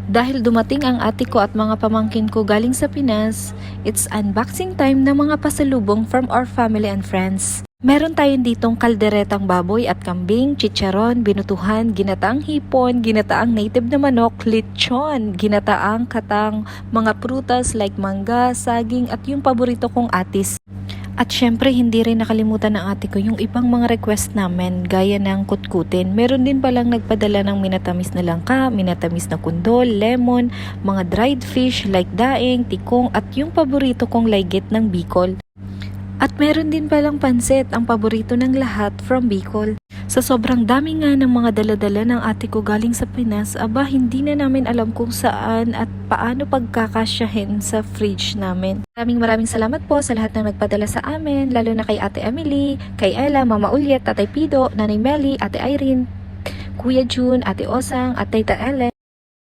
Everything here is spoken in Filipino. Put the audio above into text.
Dahil dumating ang ate ko at mga pamangkin ko galing sa Pinas, it's unboxing time ng mga pasalubong from our family and friends. Meron tayong ditong kalderetang baboy at kambing, chicharon, binutuhan, ginataang hipon, ginataang native na manok, lechon, ginataang katang, mga prutas like mangga, saging at yung paborito kong atis. At syempre, hindi rin nakalimutan ng ate ko yung ibang mga request namin, gaya ng kutkutin. Meron din palang nagpadala ng minatamis na langka, minatamis na kundol, lemon, mga dried fish like daing, tikong, at yung paborito kong laygit ng Bicol. At meron din palang pansit, ang paborito ng lahat from Bicol. Sa sobrang dami nga ng mga daladala ng ate ko galing sa Pinas, aba hindi na namin alam kung saan at paano pagkakasyahin sa fridge namin. Maraming salamat po sa lahat ng nagpadala sa amin, lalo na kay Ate Emily, kay Ella, Mama Ulyet, Tatay Pido, Nanay Melly, Ate Irene, Kuya June, Ate Osang, at Tita Ellen.